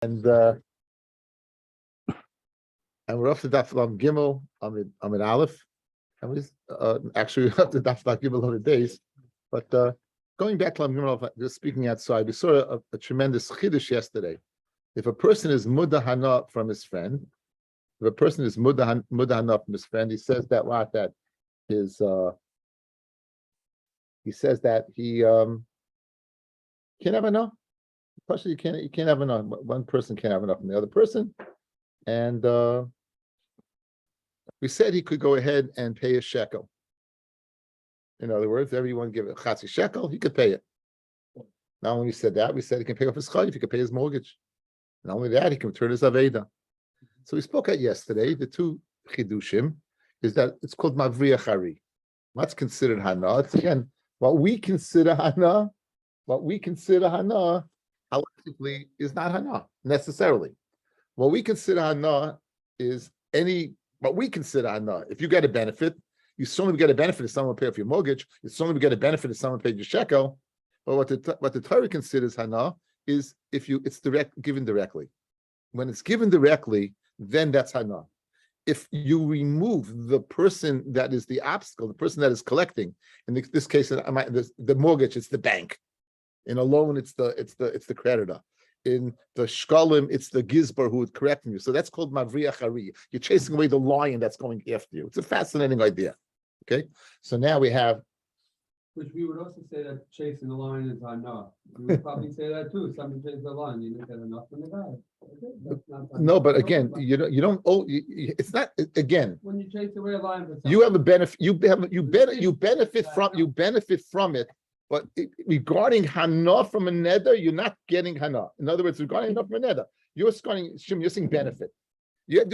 And we're off to Daf Gimel. I'm in Aleph, and we actually we're up to Daf Gimel on the days. But going back to Lam Gimel, just speaking outside, we saw a tremendous chiddush yesterday. If a person is mudahana from his friend, if a person is mudahana from his friend, he says that his he says that he can't have enough. Especially you can't have enough. One person can't have enough from the other person, and we said he could go ahead and pay a shekel. In other words, everyone give a chatzi shekel, he could pay it. Not only said that, we said he can pay off his chayv, he could pay his mortgage. Not only that, he can return his aveda. So we spoke at yesterday. The two chidushim is that it's called mavriach hari. What's considered hana? It's again what we consider hana. What we consider hana, halachically, is not hana necessarily. What we consider hana is what we consider hana. If you get a benefit, you certainly get a benefit if someone paid off your mortgage. You certainly get a benefit if someone paid your shekel. But what the Torah considers hana is if it's given directly. When it's given directly, then that's hana. If you remove the person that is the obstacle, the person that is collecting, in this case, the mortgage, it's the bank. In a loan, it's the creditor. In the shkalim, it's the gizbar who would correct you. So that's called mavriach hari. You're chasing away the lion that's going after you. It's a fascinating idea. Okay, so now we have. Which we would also say that chasing the lion is hana. We would probably say that too. Somebody chases the lion, you don't get enough from the guy. Okay, no, but again, you don't owe. It's not again. When you chase away a lion, you have a benefit. You benefit from it. But regarding hana from a neder, you're not getting hana. In other words, regarding hana from a neder, you're saying benefit. You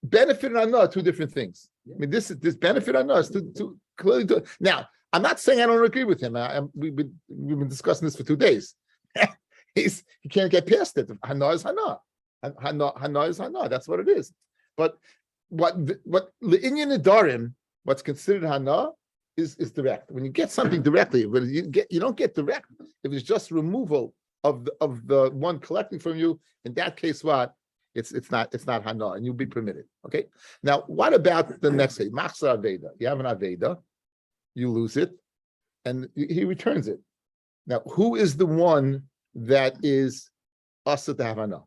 benefit and hana are two different things. Yeah. I mean, this benefit and hana is to clearly do. Now, I'm not saying I don't agree with him. We've been discussing this for 2 days. He can't get past it. Hana is hana. Hana is hana. That's what it is. But what le'inyan Nedarim, what's considered hana, is direct. When you get something directly, when you don't get direct. If it's just removal of the one collecting from you, in that case, what? It's not hana, and you'll be permitted. Okay. Now, what about the next case? Machzor aveda. You have an aveda, you lose it, and he returns it. Now, who is the one that is asa to have hana?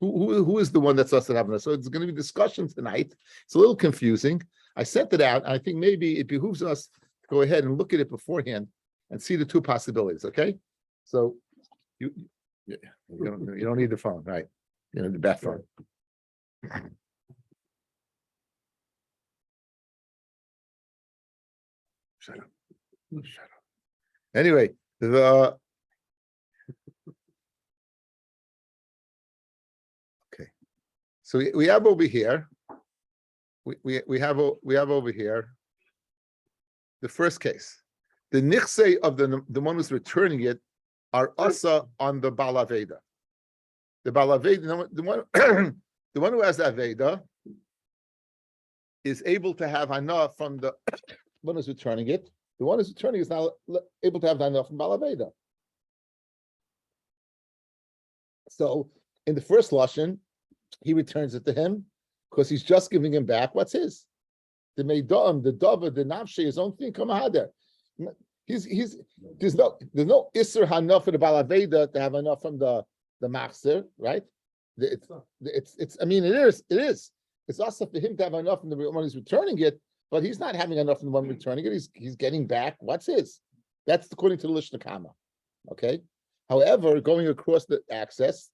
Who is the one that's asa to have hana? So it's going to be discussion tonight. It's a little confusing. I sent it out. I think maybe it behooves us to go ahead and look at it beforehand and see the two possibilities. Okay, so you don't need the phone, right? You know, the bat phone. Shut up. Anyway, okay. So we have over here. We have over here the first case. The nichse of the one who's returning it are asa on the balaveda. The balaveda, the one who has the aveda is able to have hana from the one who's returning it. The one who's returning is now able to have hana from balaveda. So in the first lashon, he returns it to him, because he's just giving him back what's his. The meidam, the dava, the nafshe, his own thing. Come on, there. There's no isser hana for the balaveda to have enough from the machzer, right? It's. I mean, it is. It's also for him to have enough from the one who's returning it, but he's not having enough from the one returning it. He's getting back what's his. That's according to the Lishna Kama. Okay. However, going across the axis.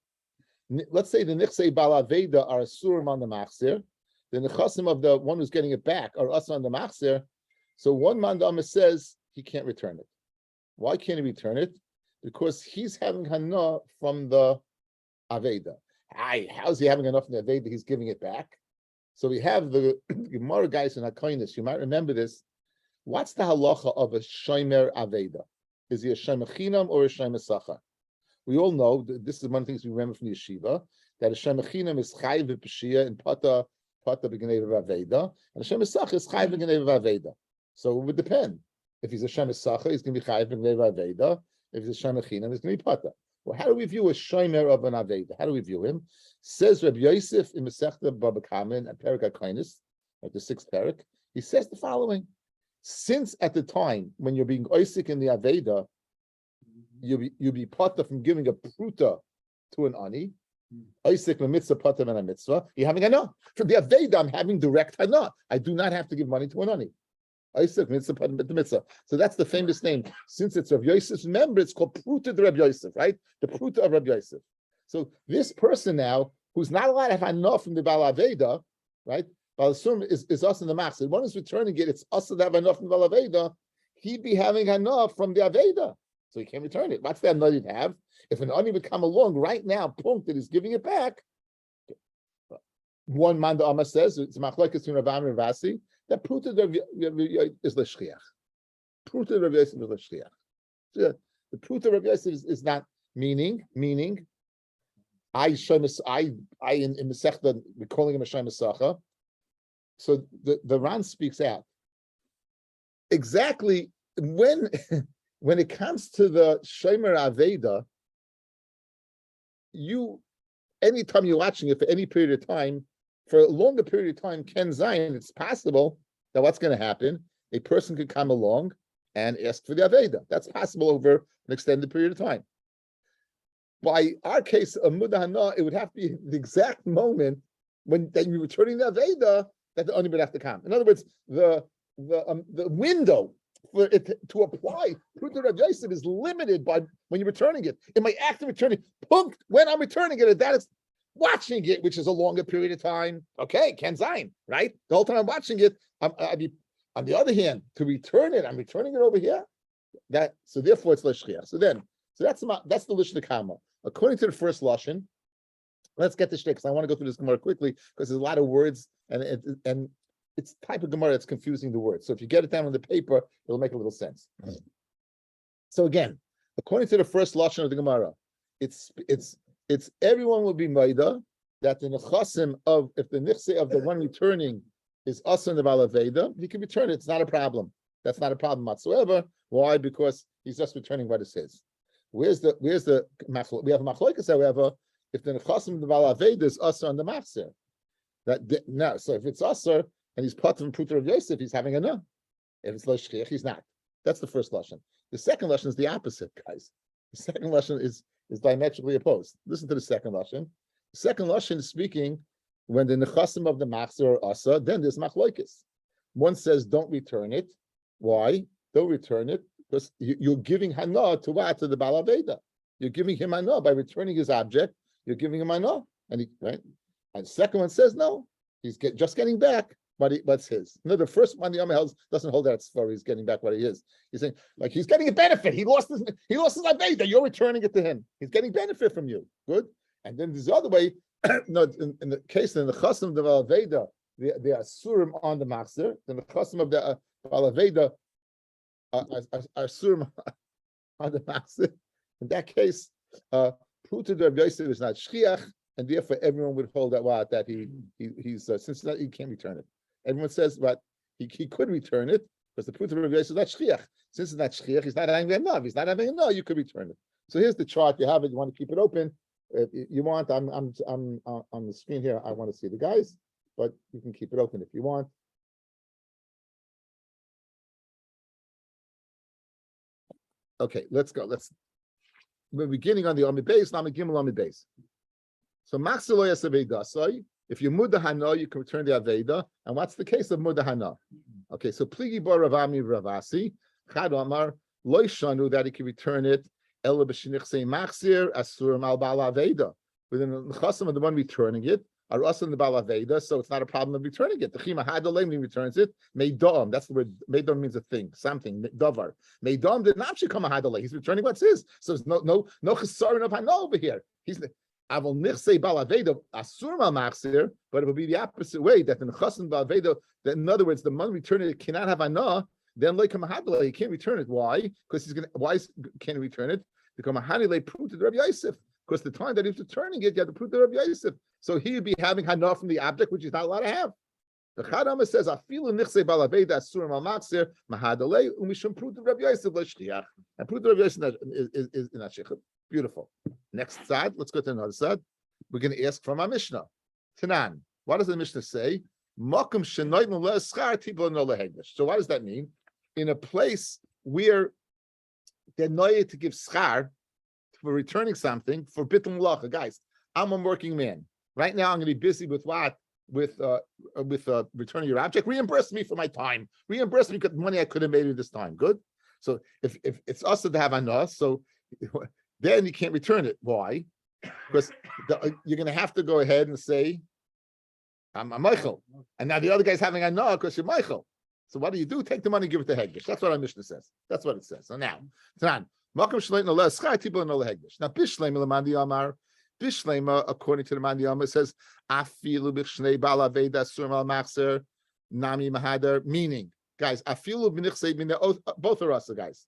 Let's say the nichsei balaveda are asurim on the machzir, the nechasim of the one who's getting it back are us on the machzir. So one mandama says he can't return it. Why can't he return it? Because he's having hana from the aveda. How's he having enough from the aveda? He's giving it back. So we have the Gemara guys in Hakonis. You might remember this. What's the halacha of a shomer aveda? Is he a shomer chinam or a shomer sachar? We all know this is one of the things we remember from the yeshiva, that a shomer chinam is chayv v'peshia and pata b'gnei v'aveda, and a shomer sachar is chayv v'gnei v'aveda. So it would depend. If he's a shomer sachar, he's going to be chayv v'gnei v'aveda. If he's a shomer chinam, he's going to be pata. Well, how do we view a shomer of an aveda? How do we view him? Says Rabbi Yosef in Masechta Baba Kamen and Perek HaKainis, like the 6th Perek, he says the following: since at the time when you're being oisik in the aveda, you be potter from giving a pruta to an ani, oisik mitzvah potter and a mitzvah, you're having hana. From the aveda, I'm having direct hana. I do not have to give money to an ani. Oisik mitzvah potter mitzvah. So that's the famous name. Since it's Rabbi Yosef's member, it's called pruta de Rabbi Yosef, right? The pruta of Rabbi Yosef. So this person now, who's not allowed to have hana from the Bal Aveda, right? Bal Asum is us in the machzor. One is returning it, it's us to have hana from the Bal Aveda. He'd be having hana from the Aveda. So he can't return it. What's that nut he'd have? If an ani would come along right now, punct, that he's giving it back. One Manda Amma says, it's machlokes between Rabbi and Vasi, that pruta is l'shchiach. Pruta Rabbi Yosef is l'shchiach. The pruta Rabbi Yosef is not meaning. I in Masechta, we're calling him a Shem Masacha. So the Ran speaks out. Exactly when it comes to the Shomer Aveda, anytime you're watching it for any period of time, for a longer period of time, Ken Zion, it's possible that what's going to happen, a person could come along and ask for the Aveda. That's possible over an extended period of time. By our case, a Mudahana, it would have to be the exact moment when that you're returning the Aveda that the Ani would have to come. In other words, the window for it to apply Pruta Rav Yosef is limited by when you're returning it. In my act of returning, punct, when I'm returning it, that is watching it, which is a longer period of time. Okay, Ken Zayin, right? The whole time I'm watching it, I'd be, on the other hand, to return it, I'm returning it over here. So therefore it's l'shchiach. So that's the Lishna Kama. According to the first lashon, let's get the shtick, because I want to go through this Gemara quickly because there's a lot of words and it's type of Gemara that's confusing the words. So if you get it down on the paper, it'll make a little sense. So again, according to the first lashon of the Gemara, it's everyone will be maida that the nechasim of, if the nichse of the one returning is us in the Balaveda, he can return it. It's not a problem. That's not a problem whatsoever. Why? Because he's just returning what it says. Where's the we have a machlokes, however, if the nechasim of the Balaveda is us on the machzor. No, so if it's usher and he's part of Pruta of Yosef, he's having a no. If it's l'shchiach, he's not. That's the first lashon. The second lashon is the opposite, guys. The second lashon is diametrically opposed. Listen to the second lashon. The second lashon is speaking when the nechasim of the machzor are usher, then there's machlokes. One says don't return it. Why? Don't return it because you're giving hana to what? To the Balaveda. You're giving him hana by returning his object. You're giving him hana, and right. And the second one says no, he's just getting back what's his. No, the first one the Yom doesn't hold that for he's getting back what he is. He's saying like he's getting a benefit. He lost his Aveda. You're returning it to him. He's getting benefit from you. Good. And then there's the other way. No, in the case in the chasam of the Aveda, the asurim on the machzor. Then the chasam of the Aveda are asurim on the machzor. In that case, Pruta Rav Yosef is not shchiach. And therefore, everyone would hold that he's since he can't return it. Everyone says, but he could return it because the Pruta of Rabbi Yosef is not shchiach. Since it's not shchiach, he's not having enough. He's not having enough. You could return it. So here's the chart. You have it. You want to keep it open. If you want, I'm on the screen here. I want to see the guys, but you can keep it open if you want. Okay, let's go. We're beginning on the Amid base. Now I'm Gimel Amid base. So if you mudahana, you can return the aveda. And what's the case of mudahana? Okay, so pligi bar Ravami Ravasi Chad Amar loishanu that he can return it. Ela b'shinichsei machzir asur mal bal aveda. Within the chasam of the one returning it are us in the bal aveda, so it's not a problem of returning it. The chima hadolem he returns it. Meidom, that's the word. Meidom means a thing, something. Davar. Meidom did not come a hadolem. He's returning what's his. So there's no chesaron of hana over here. But it will be the opposite way that in Chassan Ba'aveda, that in other words, the man returning it cannot have anah, then like Mahadla, he can't return it. Why? Because can't he return it? Because Mahanile proved to Rabbi Yosef. Because the time that he's returning it, you have to prove to Rabbi Yosef. So he would be having hana from the object, which he's not allowed to have. The Chadama says, I feel in Nichse Ba'aveda, Asur Malmaxir, Mahadale, Umishum proved to Rabbi Yosef, L'Shchiach. And proved to Rabbi Yosef is not Shechut. Beautiful. Next side. Let's go to another side. We're going to ask from our Mishnah. Tanan. What does the Mishnah say? Makom shenoitnu le'eschar tibo no lehegdish. So what does that mean? In a place where they're noyed to give schar for returning something for bittul malacha. Guys, I'm a working man. Right now, I'm going to be busy with what? With returning your object. Reimburse me for my time. Reimburse me because money I could have made in this time. Good. So if it's us to have anah, so then you can't return it. Why? Because you're going to have to go ahead and say, I'm a Michael. And now the other guy's having anah because you're Michael. So what do? Take the money, give it to Hegdish. That's what our Mishnah says. That's what it says. So now, Tanan, Makom Shleim no le'eschar tibo no lehegdish. Now, Bishlema l'mandi amar. Bishlema, according to the Mandi Amar, says afilu b'shnei bal aveda sur al machzer nami mahader. Meaning, guys, afilu b'nichsei b'ne. Both are us, guys.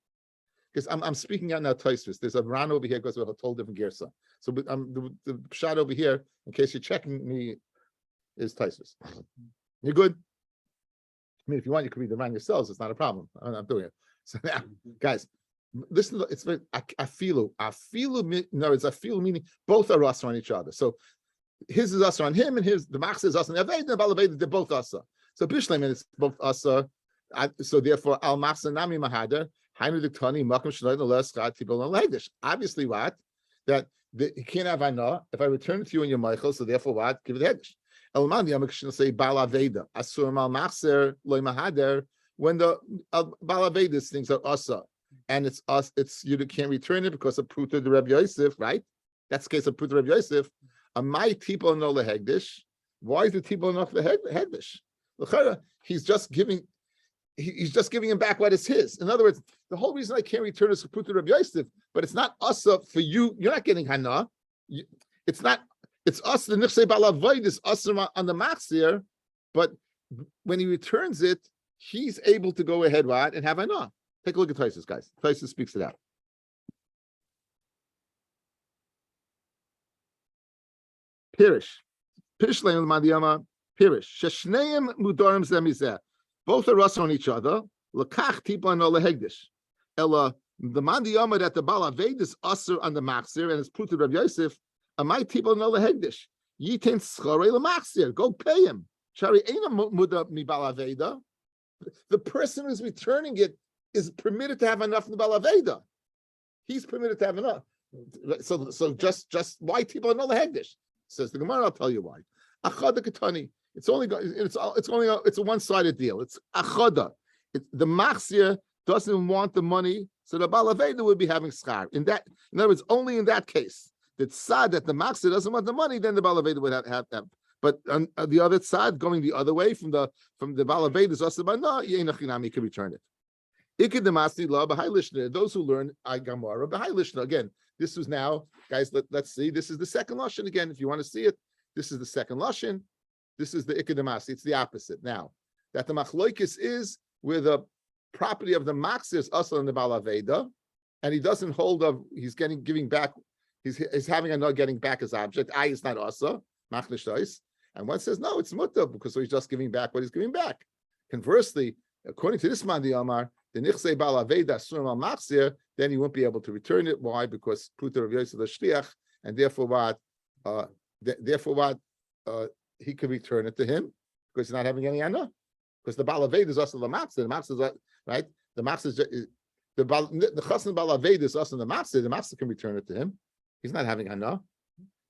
Because I'm speaking out now. Tosfos. There's a Ran over here goes with a total different gersa. So the shot over here, in case you're checking me, is Tosfos. You're good. I mean, if you want, you can read the Ran yourselves. It's not a problem. I'm not doing it. So now, guys, listen. It's very afilu. No, it's afilu meaning both are us on each other. So his is us on him, and the machzor is us on the aved, and the balaved, they're both us. So bishleim it's both us. So therefore, al machzor nami mahader hainu diktani makom shloim le'eschar tibo no lehegdish. Obviously, what that he can't have anah if I return it to you in your Michael. So therefore, what give it hegdish. Elman the say bal aveda asur mal machzor loy mahader when the bal avedas things are asa. And it's us, you can't return it because of Pruta the Rabbi Yosef, right? That's the case of Pruta Rabbi Yosef. My tipo no lehegdish. Why is the tipo not lehegdish? He's just giving him back what is his. In other words, the whole reason I can't return is for Pruta Rabbi Yosef, but it's not us for you. You're not getting hana. It's us the nichsei balavoid is us on the machzir, but when he returns it, he's able to go ahead and have hana. Take a look at Tosfos, guys. Tosfos speaks it out. Pirish. Pishleim l'madiyama. Pirish. Sheshneim mudarim zemizeh. Both are us on each other. L'kach tipa no lehegdish. Ella, the madiyama that the balaved is usher on the machzir and it's put to Rabbi Yosef. Amai tipa no lehegdish. Yitin schorei l'machzir. Go pay him. Shari eina muda mi balaveda. The person who's returning it is permitted to have enough in the balaveda. He's permitted to have enough. So just why people know the hegdish? Says the Gemara. I'll tell you why. Achada katani. It's a one-sided deal. It's achada. The machzir doesn't want the money, so the balaveda would be having schar. In other words, only in that case that sad that the machzir doesn't want the money, then the balaveda would have. But on the other side, going the other way from the balaveda is also by no, you can return it. Those who learn Gamara b'hai lishna. Again, this was now, guys. Let's see. This is the second lashon again. If you want to see it, this is the second lashon. This is the ikadamasi. It's the opposite. Now that the machloikis is where the property of the machzir is also in the balaveda, and he doesn't hold of. He's giving back. He's having a not getting back his object. Is not asa machlishtais. And one says no, it's mutter because he's just giving back what he's giving back. Conversely, according to this man, the Amar. The nichsei bal aveda surim al machzir, then he won't be able to return it. Why? Because Pruta Rav Yosef the shliach, and therefore what? He could return it to him because he's not having any anah. Because the bal aveda is also the machzir. The machzir is right. The machzir is the chassan bal aveda is also the machzir. The machzir can return it to him. He's not having anah.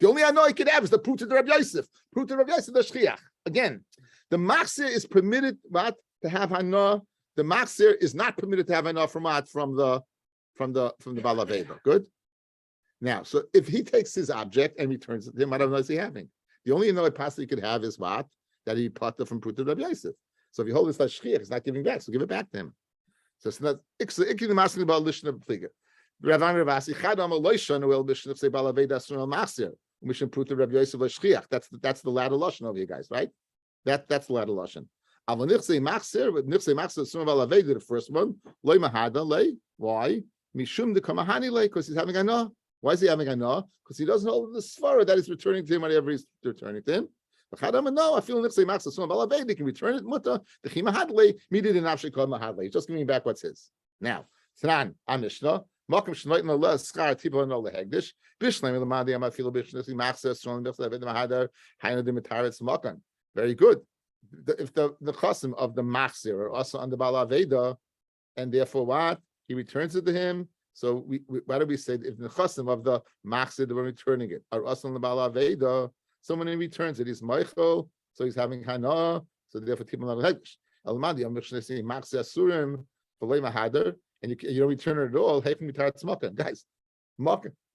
The only anah he could have is the Pruta Rav Yosef. Pruta Rav Yosef the shliach. Again, the machzir is permitted to have anah. The machzir is not permitted to have enough from the balaveda. Good. Now, so if he takes his object and returns it to him, what is he having? The only another possibility he could have is what that he plucked from Pruta Rabbi Yosef. So if you hold this like shchiach, it's not giving back. So give it back to him. So it's not. Ikki masking about lishna b'pliga. Ravami Ravasi chadam aloishon uel b'shnif say balaveda asun al machzir u'mishim Pruta Rabbi Yosef l'shchiach. That's the ladder lashon over here, guys. Right? That's the ladder lashon. The first one, why? Because he's having anah. Why is he having anah? Because he doesn't hold the svara that is returning to him whenever he's returning to him. No, I feel he can return it. He's just giving back what's his. Now, Tanan, Mishnah, Makom shnoit no la schar tibo no la hegdish. Bishleim the madi amafilu bishnes machzes from the bechlev the mahadar hayna the mitaretz makan. Very good. If the chassim of the machzir are also on the bala veda, and therefore what he returns it to him. So why do we say if the chassim of the machzir that we're returning it are also on the bala veda, someone who returns it is Michael, so he's having hana, so therefore tibo no la hegdish. Almadi amishnes machzir surim v'lei mahadar. And you don't return it at all, guys.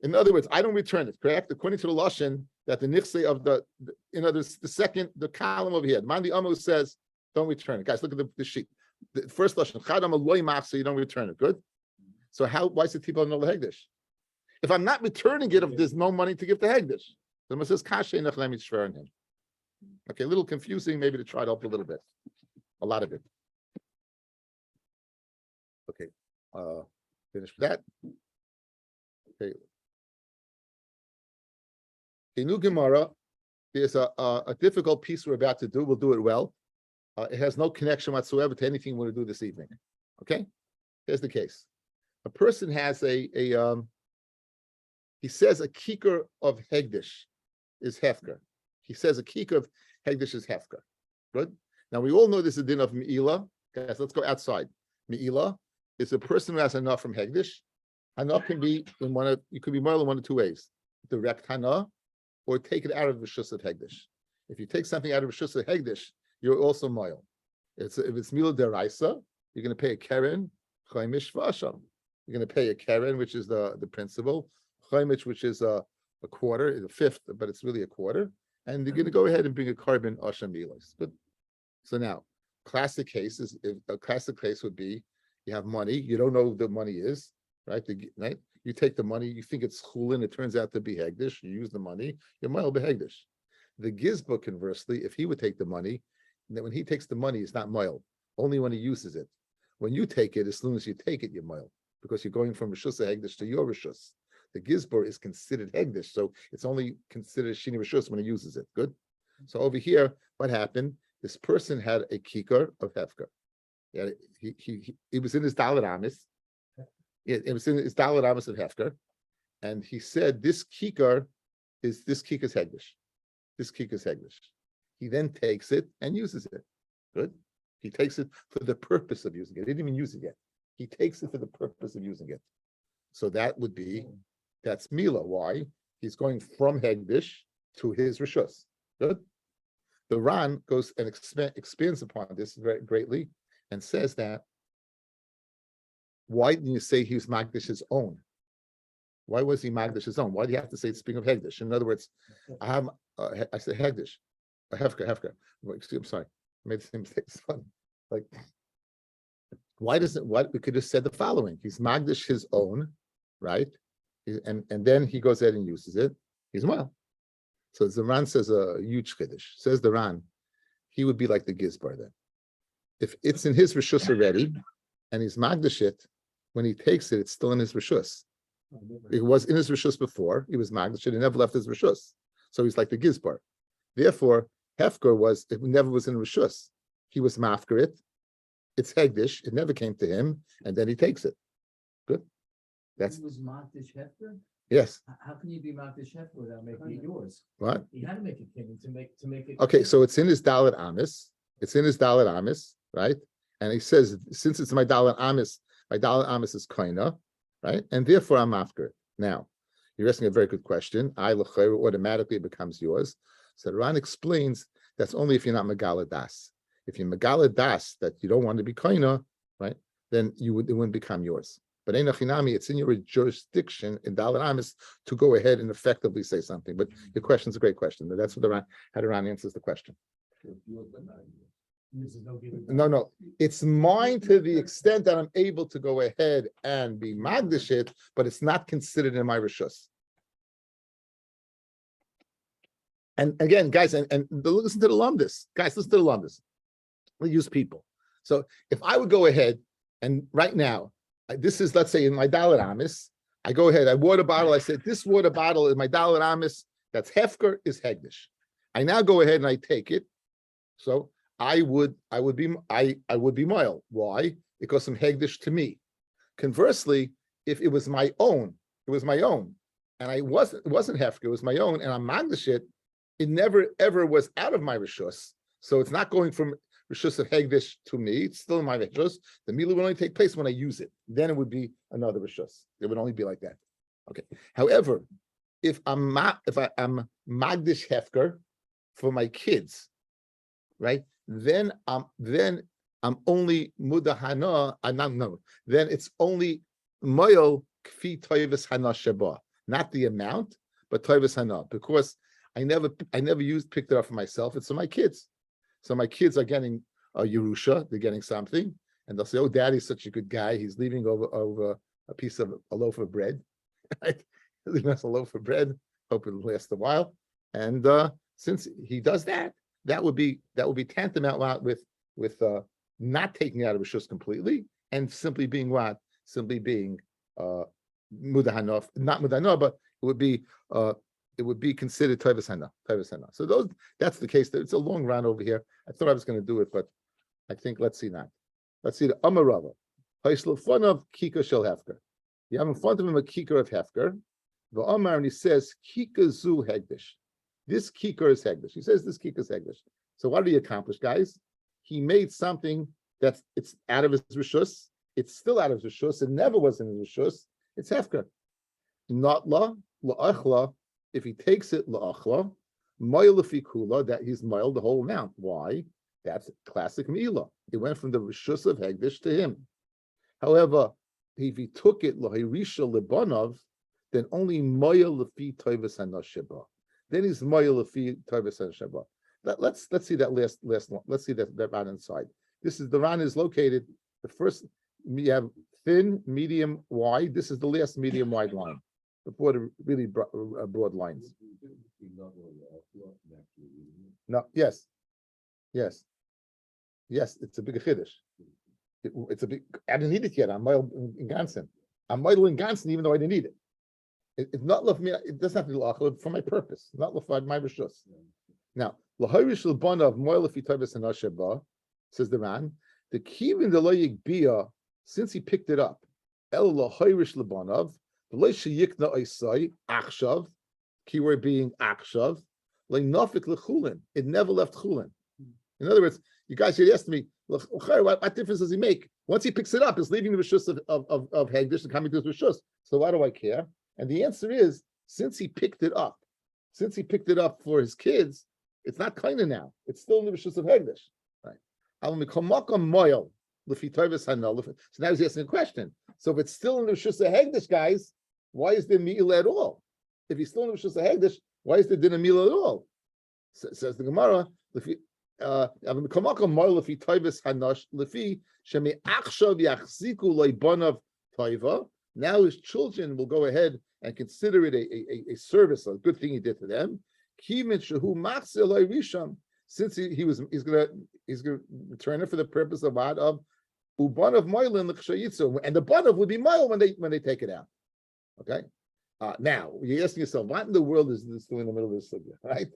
In other words, I don't return it, correct? According to the Lashon, that the nichse of the the column over here, Mandi Amu says, don't return it. Guys, look at the sheet. The first Lashon, Chadam Aloy Machse, you don't return it. Good? So why is it Tibo no Hegdish? If I'm not returning it, if there's no money to give to Hegdish, then it says Kashe Nechlem Yishver him. Okay, a little confusing, maybe to try to help a little bit. A lot of it. Okay. Finish with that. Okay. In New Gemara, there's a difficult piece we're about to do. We'll do it well. It has no connection whatsoever to anything we're going to do this evening. Okay? Here's the case. A person has he says a kikar of Hegdish is Hefker. He says a kikar of Hegdish is Hefker. Good? Now, we all know this is a din of Me'ilah. Guys, let's go outside. Me'ilah is a person who has hana from Hegdish. Hana can be you could be more than one of two ways. Direct hana, or take it out of the Rishus of Hegdish. If you take something out of the Rishus of Hegdish, you're also moil. If it's Mila Deraisa, you're going to pay a keren, chaimish v'asham. You're going to pay a keren, which is the principal, chaimish, which is a quarter, a fifth, but it's really a quarter, and you're going to go ahead and bring a carbon asham milos. Good. So now, a classic case would be, you have money, you don't know who the money is, right? Right? You take the money, you think it's chulin, it turns out to be hegdish, you use the money, you're moil behegdish. The gizba, conversely, if he would take the money, then when he takes the money, it's not moil, only when he uses it. When you take it, as soon as you take it, you're moil, because you're going from rishus hegdish to your rishus. The gizbor is considered hegdish, so it's only considered shini rishus when he uses it. Good? So over here, what happened? This person had a kikar of hefker. Yeah, he was in his dalet amis. It was in his dalet amis of hefker, and he said, "This kikar is hegdish. This kikar is hegdish." He then takes it and uses it. Good. He takes it for the purpose of using it. He didn't even use it yet. He takes it for the purpose of using it. So that's Mila. Why? He's going from hegdish to his rishus. Good. The Ran goes and expands upon this very greatly and says that, why didn't you say he was Magdish his own? Why was he Magdish his own? Why do you have to say speaking of Hegdish? In other words, I said Hegdish, Hefker. I'm sorry, I made the same mistake. Like, why we could have said the following: he's Magdish his own, right? And then he goes ahead and uses it. He's well. So the Ran says a huge chiddush. Says the Ran, he would be like the Gizbar then. If it's in his rishus already, and he's magdish it, when he takes it, it's still in his rishus. It was in his rishus before, he was magdish it, he never left his rishus. So he's like the Gizbar. Therefore, Hefker it never was in rishus. He was mafker it, it's hegdish, it never came to him, and then he takes it. Good? He was magdish Hefker? Yes. How can you be magdish Hefker without making it yours? What? He had to make it king to make it. Okay, so it's in his dalet amis. It's in his dalet amis, right? And he says, since it's my dalet amis is kaina, right? And therefore I'm after it. Now, you're asking a very good question. Automatically it becomes yours. So Ran explains that's only if you're not megala das. If you're megala das that you don't want to be kaina, right? Then it wouldn't become yours. But Einachinami, it's in your jurisdiction in dalet amis to go ahead and effectively say something. But your question's a great question. That's what how the Ran answers the question. No. It's mine to the extent that I'm able to go ahead and be magdish it, but it's not considered in my rishus. And again, guys, and listen to the lumdis. Guys, listen to the lumdis. We use people. So if I would go ahead and right now, this is, let's say, in my dalet amis, I go ahead, I water bottle, I said, this water bottle is my dalet amis, that's hefker, is hegdish. I now go ahead and I take it. So I would be moil. Why? Because I'm hegdish to me. Conversely, if it was my own, and it wasn't hefker, it was my own, and I'm magdish it, it never ever was out of my rishus, so it's not going from rishus of hegdish to me. It's still in my rishus. The milah will only take place when I use it. Then it would be another rishus. It would only be like that. Okay. However, if I'm magdish hefker for my kids, right? Then I'm only mudahana. Then it's only moyel kfi toivus hana sheba, not the amount, but toivus hana, because I never picked it up for myself. It's for my kids. So my kids are getting a Yerusha. They're getting something, and they'll say, "Oh, Daddy's such a good guy. He's leaving over a loaf of bread. Right? He's leaving us a loaf of bread. Hope it'll last a while." And since he does that, that would be tantamount with not taking out of rishus completely and simply being what? Simply being mudahanof, not mudahanof, but it would be considered toivus hana. So that's the case. It's a long run over here. I thought I was going to do it, but I think let's see now. Let's see the Amarava. Haislufanav kika shel hefker. You have in front of him a kikar of hefker. The Amar, and he says kika zu hegdish. This kikar is hegdish. He says this kikar is hegdish. So what did he accomplish, guys? He made something it's out of his rishus. It's still out of his rishus. It never was in his rishus. It's hefker. Not la'achla. If he takes it la'achla, moil kula, that he's moiled the whole amount. Why? That's classic milah. It went from the rishus of hegdish to him. However, if he took it lahirisha lebanav, then only moil lefi toivus hanasheba. Then he's moil lefi toivus hanasheba. Let's see that last one. Let's see that ran inside. The ran is located. The first you have thin, medium, wide. This is the last medium wide line before the really broad lines. No, yes. It's a big chiddush. It's a big. I didn't need it yet. I'm moil in Gansen. I'm moil in Gansen, even though I didn't need it. It's not for me. It doesn't have to be lachal for my purpose. Not for my rishus. Now, lahirish lebanav moil lefi toivus hanasheba, says the Ran. The kivin the loyig bia, since he picked it up, el lahirish lebanav, the loy sheyikna oisai achshav, keyword being achshav, leinafik lechulin. It never left chulin. In other words, you guys should ask me, what difference does he make? Once he picks it up, it's leaving the rishus of hegdish and coming to his rishus. So why do I care? And the answer is, since he picked it up for his kids, it's not kind of now. It's still in the rishus of hegdish, right? So now he's asking a question. So if it's still in the rishus of hegdish, guys, why is there meal at all? If he's still in the rishus of hegdish, why is there dinner meal at all? Says the Gemara. Now his children will go ahead and consider it a service, a good thing he did to them. Since he's gonna return it for the purpose of what? Of ubanav moilin l'chshayitzu, and the banav would be moil when they take it out. Okay. Now you're asking yourself, what in the world is this doing in the middle of this sugya, right?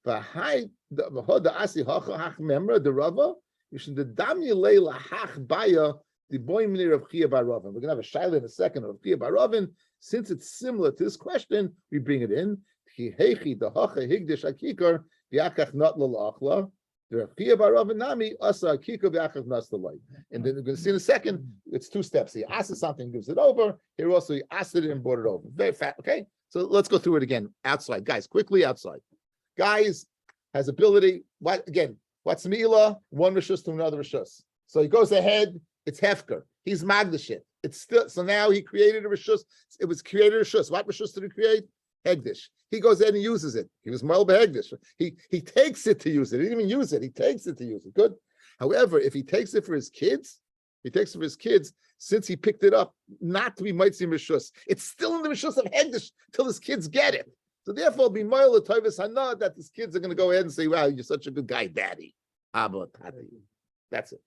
The high the asi hach memra the rava you should the dam yilei lahach baya the boy minir of Chia bar Ravin. We're gonna have a shaila in a second of Chia bar Ravin. Since it's similar to this question, we bring it in. Hechi the hacha higdish akikar v'akach not l'achla. The Chia bar Ravin nami asa akikar v'akach nas l'lay. And then we're gonna see in a second. It's two steps. He asks something, gives it over. Here also he asked it and brought it over. Very fast. Okay. So let's go through it again. Outside, guys, quickly outside. Guys has ability. What again? What's Mila? One rishus to another rishus. So he goes ahead. It's hefker. He's magdashit. It's still so now he created a rishus. It was created a rishus. What rishus did he create? Hegdish. He goes ahead and uses it. He was mal behegdish. He takes it to use it. He didn't even use it. He takes it to use it. Good. However, if he takes it for his kids, since he picked it up, not to be mitzvah rishus, it's still in the rishus of hegdish till his kids get it. So therefore, be moil toivus hana that his kids are going to go ahead and say, "Wow, you're such a good guy, Daddy." Abba, Tati. That's it.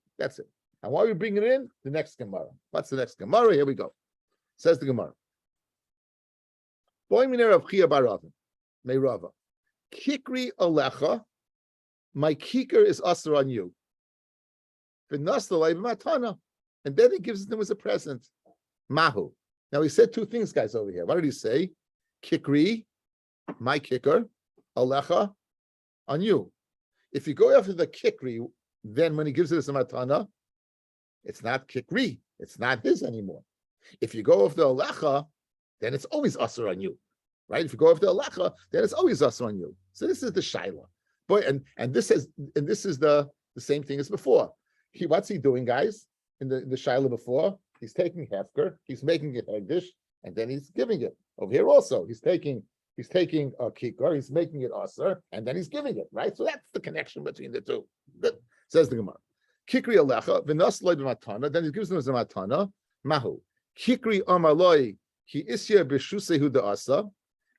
And why are we bringing it in? The next Gemara. What's the next Gemara? Here we go. Says the Gemara. Boy miner of Chia bar Ravin, Meirava. Kikri alecha, my kikar is usher on you. V'nastalei b'matana, and then he gives it to him as a present. Mahu. Now he said two things, guys, over here. What did he say? Kikri, my kicker, alecha, on you. If you go after the kikri, then when he gives it as a matana, it's not kikri. It's not his anymore. If you go after alecha, then it's always usher on you, right? If you go after alecha, then it's always usher on you. So this is the shaila. Boy, and this is the same thing as before. What's he doing, guys? In the shaila before, he's taking hefker, he's making it hegdish, and then he's giving it. Over here also, he's taking a kikar, he's making it aser, and then he's giving it, right? So that's the connection between the two. Good. Says the Gemara. Kikri alecha, v'nas loy b'matana, then he gives them as a matana, mahu. Kikri amaloi, ki isya b'shusehu da'asa,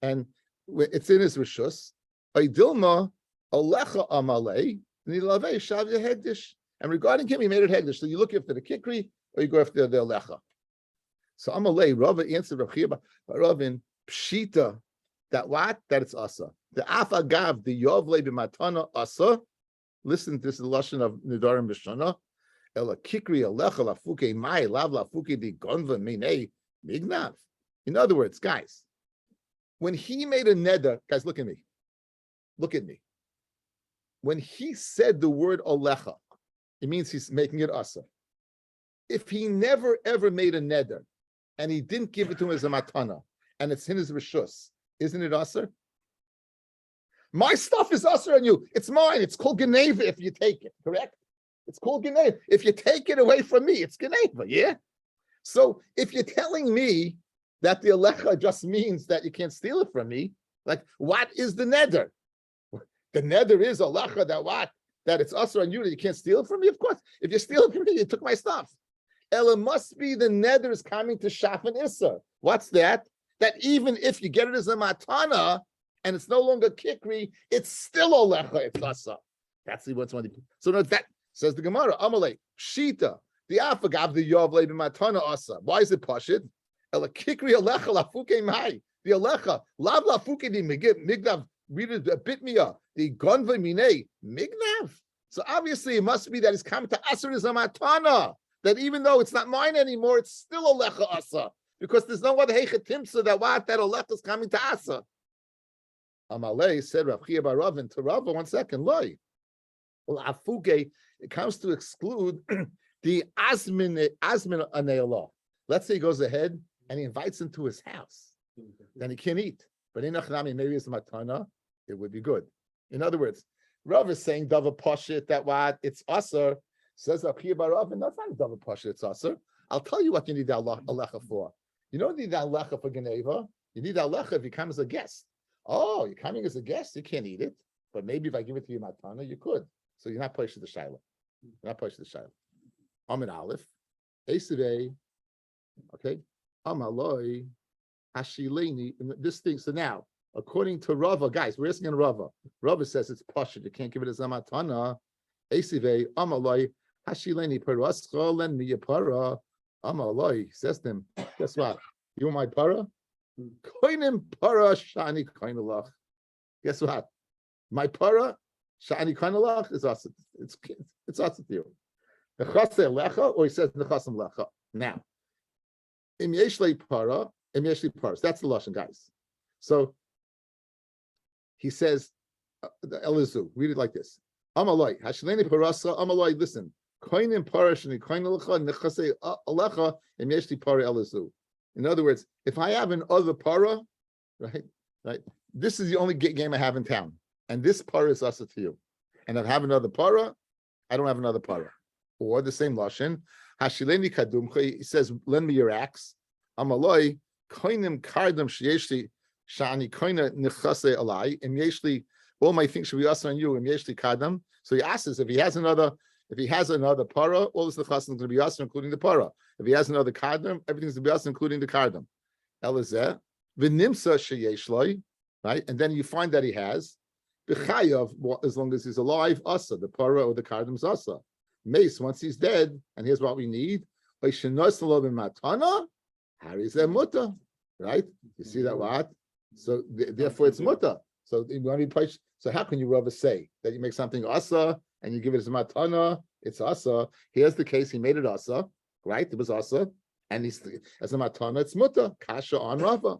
and it's in his rishus. Aydilma alecha amalei, nilavei shav hegdish. And regarding him, he made it hegdish. So you look after the kikri, or you go after the alecha. So amalei, Rava answered Rav Ravin pshita, that what? That it's asa. The afagav, the yovle b'matana asa. Listen, this is the lashon of Nedarim b'shana. Ela kikri alecha lafuke mai lav lafuke di gonva minei mignav. In other words, guys, when he made a neder, guys, look at me. Look at me. When he said the word alecha, it means he's making it asa. If he never ever made a neder and he didn't give it to him as a matana, and it's in his rishus, isn't it asa? My stuff is usher on you. It's mine. It's called Geneva if you take it, correct? It's called Geneva. If you take it away from me, it's Geneva, yeah? So if you're telling me that the alecha just means that you can't steal it from me, like, what is the neder? The neder is alecha that what? That it's usher on you that you can't steal it from me? Of course. If you steal it from me, you took my stuff. Ella must be the neder is coming to Shaf and Issa. What's that? That even if you get it as a matana, and it's no longer kikri, it's still alecha, it's asa. That's the what's one. So no, that says the Gemara. Amalei shita the afagav the yovle b'matana asa. Why is it pashid? Ela kikri alecha lafuke mai the alecha lav lafuke di mignav. Read it a bit miya the gonva minei mignav. So obviously it must be that it's coming to asar is a matana. That even though it's not mine anymore, it's still alecha asa because there's no other heichatimsa that what that alecha is coming to asa. Amalei said Rav Chia bar Ravin to Rava, 1 second, loy. Well, afuge, it comes to exclude the asmin ane'elah. Let's say he goes ahead and he invites him to his house. Then he can't eat. But in Achnami, maybe it's matana, it would be good. In other words, Rav is saying Dava Pashit that what? It's Asr. Says Rav Chia bar Ravin, that's not a Dava Pashit, it's Asr. I'll tell you what you need the alecha for. You don't need the alecha for Geneva. You need the alecha if he comes as a guest. Oh, you're coming as a guest, you can't eat it. But maybe if I give it to you matana, you could. So you're not pushed to the shaila. You're not pushed to the shaila. Amin Aleph. Esivei. Okay. Amaloi. Hashileni. This thing. So now, according to Rava, guys, we're asking Rava. Rava says it's pashut. You can't give it as a matana. Esivei. Amaloi. Hashileni. Parascha. Lend me your para. Amaloi. Says to him, guess what? You want my para? Koinim para shani koinalach. Guess what? My para shani koinalach is us. It's us to you. Nechase lecha, or he says nechasem lecha. Now, im yeshlei para, im yeshlei paras. That's the lashon, guys. So he says, Elizu, read it like this: Amaloi hashleni parasa. Amaloi, listen. Koinim para shani koinalacha nechase lecha im yeshlei para Elizu. In other words, if I have an other para, right, this is the only game I have in town, and this para is asa to you. And if I have another para, I don't have another para. Or the same lashon, hashileni kadumcha. He says, lend me your axe. Amaloi koinim kardam sheyeshli shani koina nechase alai im yeshli. All my things should be asa on you im yeshli kadam. So he asks if he has another para, all this nechase is going to be asa, including the para. If he has another kardam, everything's to be us, including the kardam. Elazeh, v'nimsa sheyeshloi, right? And then you find that he has b'chayav, as long as he's alive, asa, the para or the kardam's asa. Mace, once he's dead, and here's what we need: matana, harizeh muta, right? You see that what? So therefore, it's muta. So you want to be placed. So how can you rather say that you make something asa and you give it as matana? It's asa. Here's the case: he made it asa. Right, it was asa, And he's as a matana, it's muta kasha on Rava.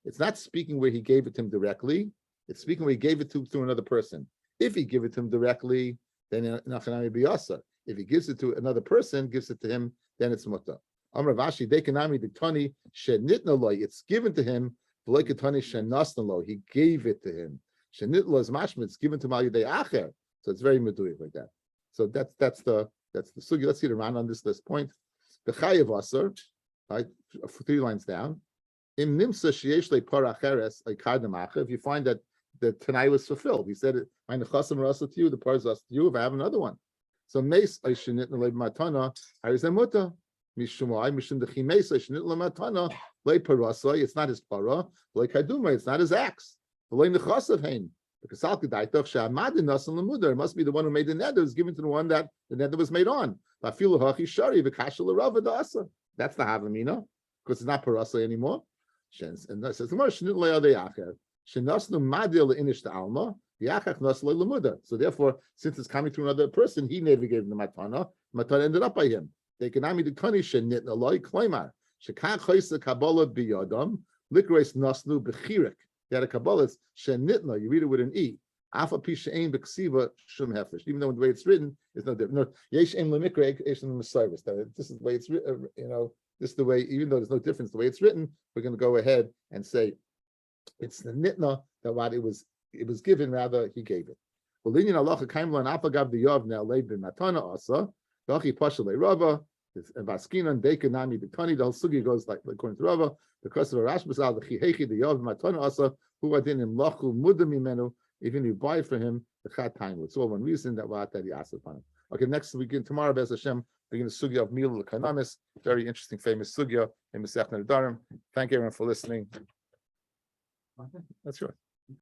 It's not speaking where he gave it to him directly. It's speaking where he gave it to through another person. If he give it to him directly, then nachanami biyasa. If he gives it to another person, gives it to him, then it's muta. Amravashi dekanami diktani shenitna loy. It's given to him. V'loikatani shenasna lo. He gave it to him. Shenitla is mashma. It's given to malidei acher. So it's very meduyik like that. So that's the sugi. Let's see the Ran on this point. The chayev aser, right? 3 lines down. Im nimsa sheyesh le paracheres like kadamacher. If you find that the Tanai was fulfilled, he said it. My nechasim rasa to you, the par's rasa to you. If I have another one, so meis aishinit le matana harizamuta mishumai mishum dechi meis aishinit le matana le parasa. It's not his para. Le kaduma. It's not his axe. Le nechasav hein. Because it must be the one who made the nether is given to the one that the nether was made on. That's the Havamina, because it's not Parasa anymore. And that says, so therefore, since it's coming through another person, he never gave him the matana. Matana ended up by him. They can be the Kanisha Nitnaloi Klaimar. Shekak Hoisa Kabbalah Biyadam, Likrais Nasnu Bechirik. They had a Kabbalah, it's Shenitna, you read it with an E. Alpha Pisha Ain Beksiva Shum Hefesh. Even though the way it's written is no different. No, Yesh Ain Lemikre, Yesh Ain Lemisiris. This is the way it's written, this is the way, even though there's no difference, the way it's written, we're going to go ahead and say it's the Nitna that what it was given, rather, he gave it. Well, Linyan Allah Kaimla and Apagab the Yov now laid bin Matana Asa, Dachi Pashale Rava, Baskinan, Dekanami, Bitani, the whole sugi goes like according to Rava, because of a Rashbasal, the Chihechi, the Yov Matana Asa, who are in him Lachu Mudami Menu, even if you buy for him the Chat time. It's all one reason that he asked upon him. Okay, next weekend, tomorrow, Bez Hashem, we're going to sugya of Mil Kanamis, very interesting, famous sugya in Masech Nedarim. Thank you everyone for listening. That's right.